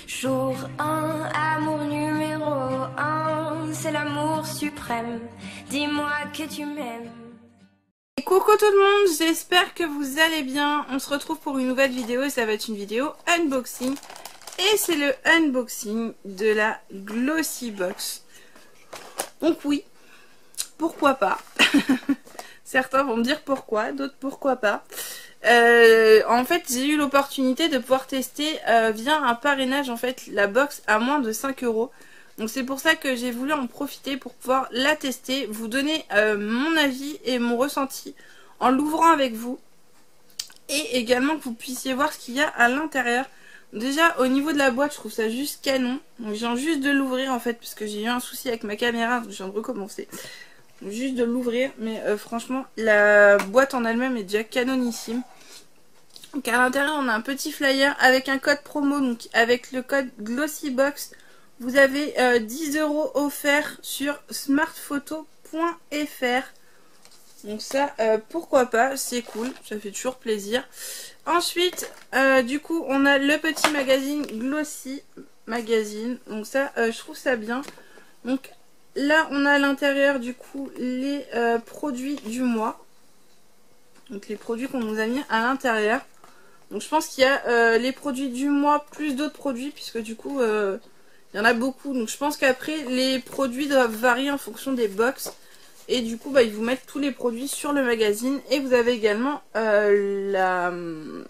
Jour 1, amour numéro 1, c'est l'amour suprême. Dis-moi que tu m'aimes. Coucou tout le monde, j'espère que vous allez bien. On se retrouve pour une nouvelle vidéo et ça va être une vidéo unboxing. Et c'est le unboxing de la Glossy Box. Donc oui, pourquoi pas. Certains vont me dire pourquoi, d'autres pourquoi pas. En fait, j'ai eu l'opportunité de pouvoir tester via un parrainage en fait la box à moins de 5 €. Donc c'est pour ça que j'ai voulu en profiter pour pouvoir la tester, vous donner mon avis et mon ressenti en l'ouvrant avec vous. Et également que vous puissiez voir ce qu'il y a à l'intérieur. Déjà au niveau de la boîte, je trouve ça juste canon. Donc je viens juste de l'ouvrir en fait parce que j'ai eu un souci avec ma caméra, donc je viens de recommencer. Donc, juste de l'ouvrir, mais franchement la boîte en elle-même est déjà canonissime. Donc à l'intérieur on a un petit flyer avec un code promo, donc avec le code GlossyBox. Vous avez 10 € offerts sur smartphoto.fr. Donc ça, pourquoi pas, c'est cool, ça fait toujours plaisir. Ensuite, du coup, on a le petit magazine Glossy Magazine. Donc ça, je trouve ça bien. Donc là, on a à l'intérieur, du coup, les produits du mois. Donc les produits qu'on nous a mis à l'intérieur. Donc je pense qu'il y a les produits du mois plus d'autres produits, puisque du coup... il y en a beaucoup, donc je pense qu'après les produits doivent varier en fonction des box. Et du coup ils vous mettent tous les produits sur le magazine. Et vous avez également le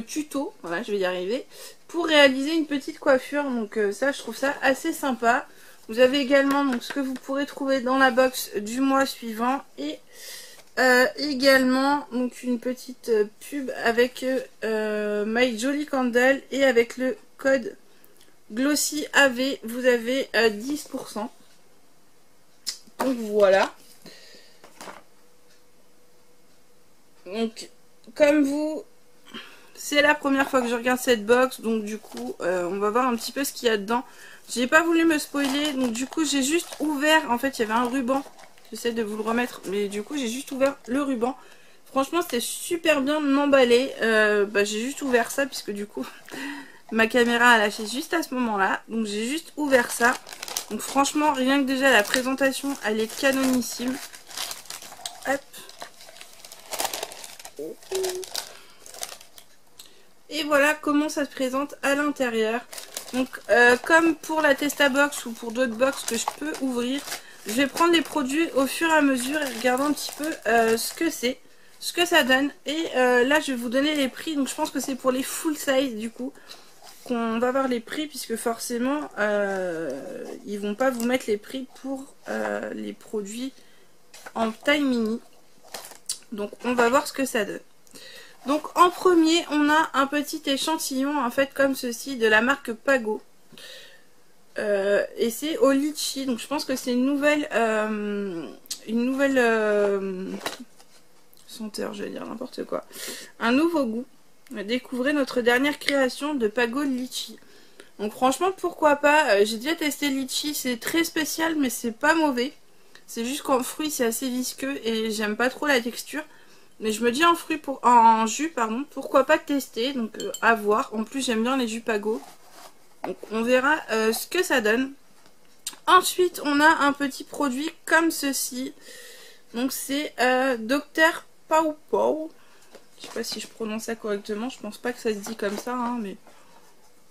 tuto, voilà je vais y arriver, pour réaliser une petite coiffure. Donc ça je trouve ça assez sympa. Vous avez également donc ce que vous pourrez trouver dans la box du mois suivant. Et également donc une petite pub avec My Jolly Candle et avec le code Glossy AV, vous avez 10%. Donc voilà. Donc comme vous, c'est la première fois que je regarde cette box, donc du coup on va voir un petit peu ce qu'il y a dedans. J'ai pas voulu me spoiler, donc du coup j'ai juste ouvert, en fait il y avait un ruban, j'essaie de vous le remettre, mais du coup j'ai juste ouvert le ruban. Franchement c'était super bien emballé, j'ai juste ouvert ça puisque du coup ma caméra a lâché juste à ce moment là, donc j'ai juste ouvert ça. Donc franchement rien que déjà la présentation elle est canonissime. Hop. Et voilà comment ça se présente à l'intérieur. Donc comme pour la Testabox ou pour d'autres box que je peux ouvrir, je vais prendre les produits au fur et à mesure et regarder un petit peu ce que c'est, ce que ça donne. Et là je vais vous donner les prix, donc je pense que c'est pour les full size du coup qu'on va voir les prix, puisque forcément ils vont pas vous mettre les prix pour les produits en taille mini. Donc on va voir ce que ça donne. Donc en premier on a un petit échantillon en fait comme ceci de la marque Pago. Et c'est au litchi, donc je pense que c'est une nouvelle senteur, je vais dire n'importe quoi, un nouveau goût. Découvrez notre dernière création de Pago Litchi. Donc franchement pourquoi pas, j'ai déjà testé Litchi, c'est très spécial mais c'est pas mauvais. C'est juste qu'en fruit c'est assez visqueux et j'aime pas trop la texture. Mais je me dis en jus pardon, pourquoi pas tester, donc à voir. En plus j'aime bien les jus Pago. Donc on verra ce que ça donne. Ensuite on a un petit produit comme ceci. Donc c'est Dr Pau Pau. Je sais pas si je prononce ça correctement, je pense pas que ça se dit comme ça, hein, mais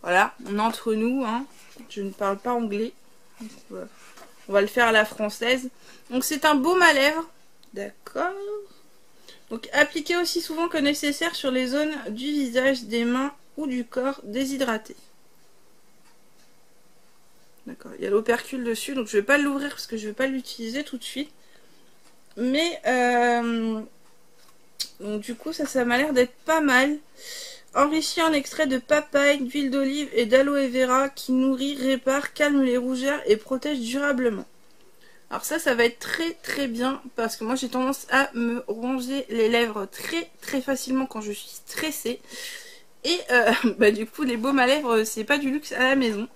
voilà, on est entre nous, hein. Je ne parle pas anglais, donc, on va le faire à la française. Donc c'est un baume à lèvres, d'accord. Donc appliqué aussi souvent que nécessaire sur les zones du visage, des mains ou du corps déshydratés. D'accord, il y a l'opercule dessus, donc je vais pas l'ouvrir parce que je vais pas l'utiliser tout de suite. Mais donc du coup ça m'a l'air d'être pas mal. Enrichi en extrait de papaye, d'huile d'olive et d'aloe vera qui nourrit, répare, calme les rougeurs et protège durablement. Alors ça va être très très bien parce que moi j'ai tendance à me ronger les lèvres très très facilement quand je suis stressée. Et du coup les baumes à lèvres c'est pas du luxe à la maison.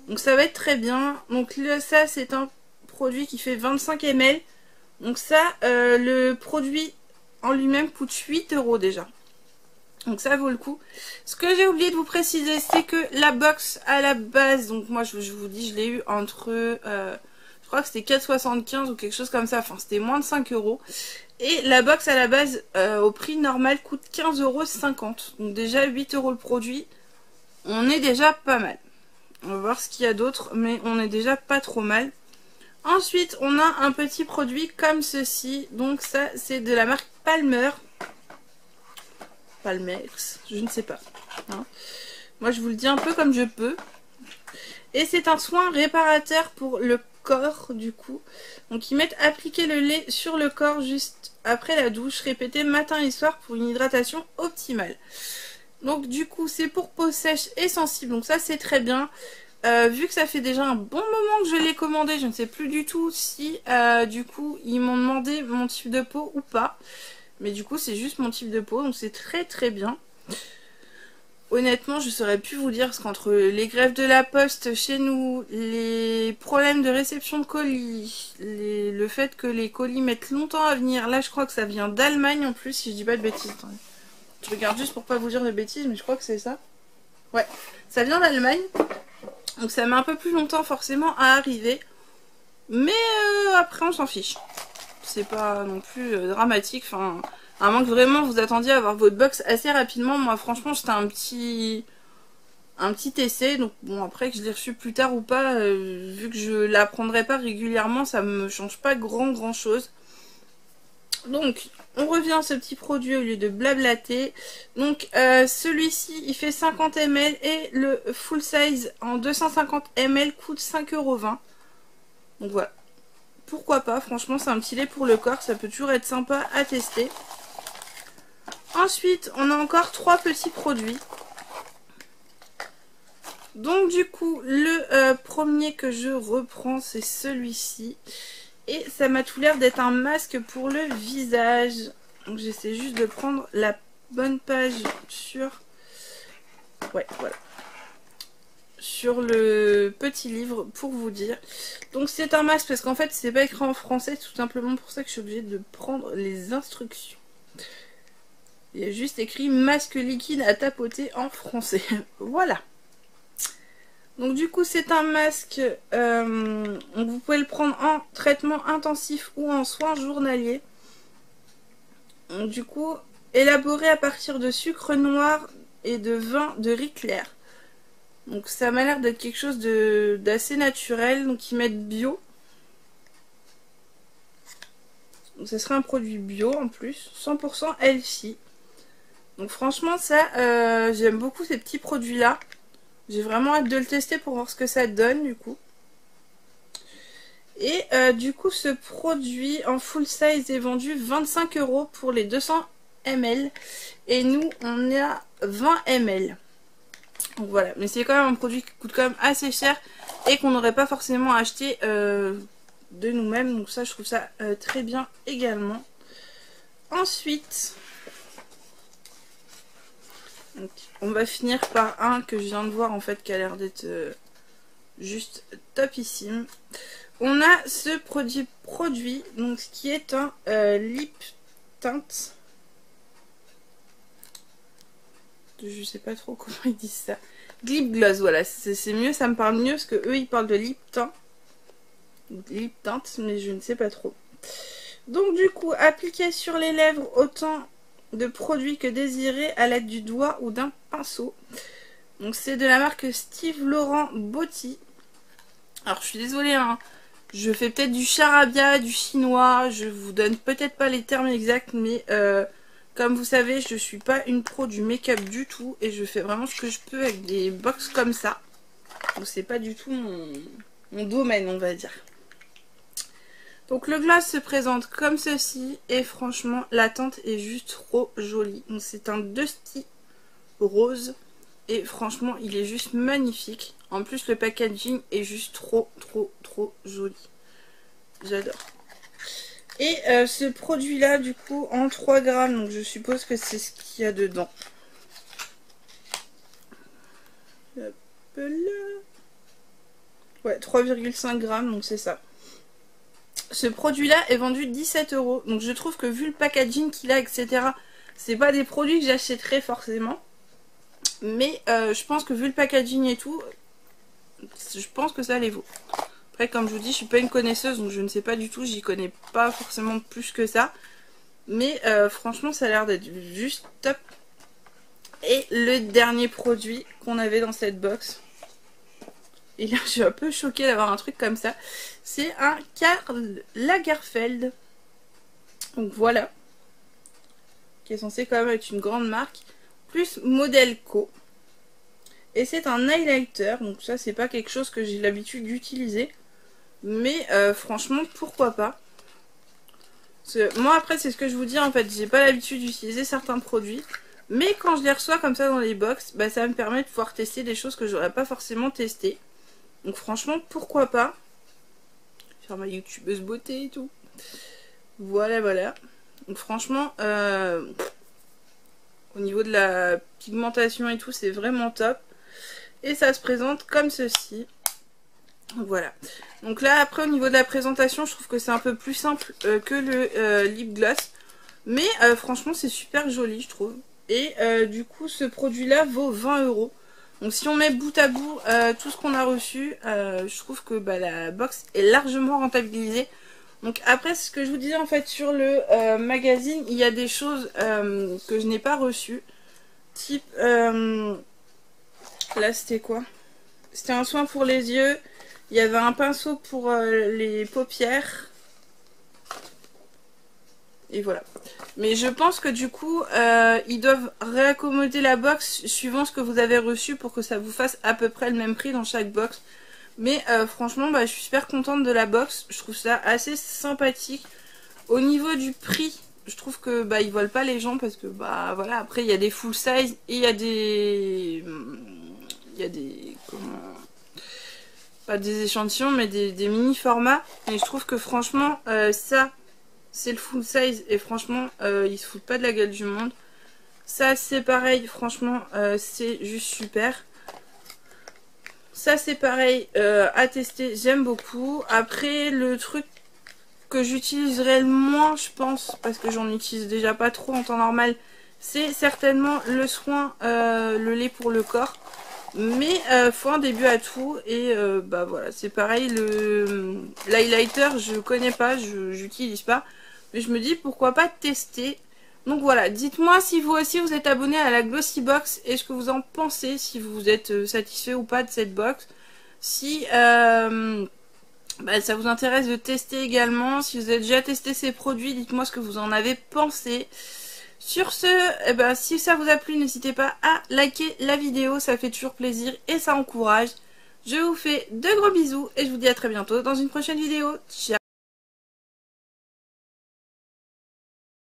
Donc ça va être très bien. Donc ça c'est un produit qui fait 25 ml. Donc ça le produit en lui-même coûte 8 € déjà. Donc ça vaut le coup. Ce que j'ai oublié de vous préciser, c'est que la box à la base, donc moi je vous dis, je l'ai eu entre, je crois que c'était 4,75 ou quelque chose comme ça, enfin c'était moins de 5 euros. Et la box à la base, au prix normal, coûte 15,50 €. Donc déjà 8 € le produit, on est déjà pas mal. On va voir ce qu'il y a d'autre, mais on est déjà pas trop mal. Ensuite, on a un petit produit comme ceci. Donc ça, c'est de la marque Palmer. Palmex, je ne sais pas. Hein. Moi, je vous le dis un peu comme je peux. Et c'est un soin réparateur pour le corps, du coup. Donc, ils mettent appliquer le lait sur le corps juste après la douche. Répéter matin et soir pour une hydratation optimale. Donc, du coup, c'est pour peau sèche et sensible. Donc, ça, c'est très bien. Vu que ça fait déjà un bon moment que je l'ai commandé, je ne sais plus du tout si, du coup, ils m'ont demandé mon type de peau ou pas. Mais du coup, c'est juste mon type de peau, donc c'est très très bien. Honnêtement, je saurais plus vous dire, parce qu'entre les grèves de la poste chez nous, les problèmes de réception de colis, le fait que les colis mettent longtemps à venir, là je crois que ça vient d'Allemagne en plus, si je dis pas de bêtises. Attendez. Je regarde juste pour pas vous dire de bêtises, mais je crois que c'est ça. Ouais, ça vient d'Allemagne, donc ça met un peu plus longtemps forcément à arriver. Mais après on s'en fiche. C'est pas non plus dramatique, enfin, à moins que vraiment vous attendiez à avoir votre box assez rapidement. Moi franchement c'était un petit essai, donc bon après que je l'ai reçu plus tard ou pas, vu que je la prendrai pas régulièrement, ça me change pas grand chose. Donc on revient à ce petit produit au lieu de blablater. Donc celui-ci il fait 50 ml et le full size en 250 ml coûte 5,20 €. Donc voilà. Pourquoi pas, franchement c'est un petit lait pour le corps, ça peut toujours être sympa à tester. Ensuite, on a encore 3 petits produits. Donc du coup, le premier que je reprends, c'est celui-ci. Et ça m'a tout l'air d'être un masque pour le visage. Donc j'essaie juste de prendre la bonne page sur... Ouais, voilà. Sur le petit livre pour vous dire. Donc c'est un masque parce qu'en fait c'est pas écrit en français, tout simplement pour ça que je suis obligée de prendre les instructions. Il y a juste écrit masque liquide à tapoter en français. Voilà. Donc du coup c'est un masque, vous pouvez le prendre en traitement intensif ou en soins journaliers. Donc, du coup élaboré à partir de sucre noir et de vin de riz clair. Donc ça m'a l'air d'être quelque chose d'assez naturel. Donc ils mettent bio. Donc ça serait un produit bio en plus. 100% healthy. Donc franchement ça, j'aime beaucoup ces petits produits là. J'ai vraiment hâte de le tester pour voir ce que ça donne du coup. Et du coup ce produit en full size est vendu 25 € pour les 200 ml. Et nous on est à 20 ml. Donc voilà, mais c'est quand même un produit qui coûte quand même assez cher et qu'on n'aurait pas forcément acheté de nous-mêmes. Donc ça, je trouve ça très bien également. Ensuite, donc, on va finir par un que je viens de voir en fait qui a l'air d'être juste topissime. On a ce produit donc qui est un lip tint. Je sais pas trop comment ils disent ça. Lip gloss, voilà, c'est mieux, ça me parle mieux parce que eux ils parlent de lip tint. Lip tint, mais je ne sais pas trop. Donc du coup, appliquer sur les lèvres autant de produits que désiré à l'aide du doigt ou d'un pinceau. Donc c'est de la marque Steve Laurent Beauty. Alors je suis désolée, hein, je fais peut-être du charabia, du chinois, je vous donne peut-être pas les termes exacts, mais comme vous savez, je suis pas une pro du make-up du tout et je fais vraiment ce que je peux avec des box comme ça. Donc c'est pas du tout mon domaine, on va dire. Donc le gloss se présente comme ceci et franchement la teinte est juste trop jolie. Donc c'est un Dusty rose et franchement il est juste magnifique. En plus le packaging est juste trop joli. J'adore. Et ce produit là du coup en 3 grammes, donc je suppose que c'est ce qu'il y a dedans. Hop là. Ouais, 3,5 grammes, donc c'est ça. Ce produit là est vendu 17 €. Donc je trouve que vu le packaging qu'il a, etc., C'est pas des produits que j'achèterais forcément. Mais je pense que vu le packaging et tout, je pense que ça les vaut. Après, comme je vous dis, je suis pas une connaisseuse, donc je ne sais pas du tout. J'y connais pas forcément plus que ça. Mais franchement, ça a l'air d'être juste top. Et le dernier produit qu'on avait dans cette box. Et là, je suis un peu choquée d'avoir un truc comme ça. C'est un Karl Lagerfeld. Donc voilà. Qui est censé quand même être une grande marque. Plus Modelco. Et c'est un highlighter. Donc ça, c'est pas quelque chose que j'ai l'habitude d'utiliser. Mais franchement, pourquoi pas. Moi, après, c'est ce que je vous dis. En fait, j'ai pas l'habitude d'utiliser certains produits. Mais quand je les reçois comme ça dans les box, bah, ça me permet de pouvoir tester des choses que j'aurais pas forcément testées. Donc franchement, pourquoi pas. Faire ma youtubeuse beauté et tout. Voilà, voilà. Donc franchement, au niveau de la pigmentation et tout, c'est vraiment top. Et ça se présente comme ceci. Voilà. Donc là, après, au niveau de la présentation, je trouve que c'est un peu plus simple que le lip gloss. Mais franchement, c'est super joli, je trouve. Et du coup, ce produit-là vaut 20 €. Donc si on met bout à bout tout ce qu'on a reçu, je trouve que bah, la box est largement rentabilisée. Donc après, ce que je vous disais en fait sur le magazine, il y a des choses que je n'ai pas reçues. Type, là c'était quoi? C'était un soin pour les yeux. Il y avait un pinceau pour les paupières. Et voilà. Mais je pense que du coup, ils doivent réaccommoder la box suivant ce que vous avez reçu pour que ça vous fasse à peu près le même prix dans chaque box. Mais franchement, bah, je suis super contente de la box. Je trouve ça assez sympathique. Au niveau du prix, je trouve que bah, ils volent pas les gens parce que bah voilà. Après, il y a des full size et il y a des, comment, pas des échantillons, mais des mini formats. Et je trouve que franchement, ça, c'est le full size et franchement, ils se foutent pas de la gueule du monde. Ça, c'est pareil, franchement, c'est juste super. Ça, c'est pareil, à tester, j'aime beaucoup. Après, le truc que j'utiliserai le moins, je pense, parce que j'en utilise déjà pas trop en temps normal, c'est certainement le soin, le lait pour le corps. Mais faut un début à tout et bah voilà, c'est pareil, l'highlighter, je connais pas, j'utilise pas. Mais je me dis pourquoi pas tester. Donc voilà, dites-moi si vous aussi vous êtes abonné à la Glossy Box et ce que vous en pensez, si vous êtes satisfait ou pas de cette box. Si bah, ça vous intéresse de tester également, si vous avez déjà testé ces produits, dites-moi ce que vous en avez pensé. Sur ce, eh ben, si ça vous a plu, n'hésitez pas à liker la vidéo, ça fait toujours plaisir et ça encourage. Je vous fais de gros bisous et je vous dis à très bientôt dans une prochaine vidéo. Ciao!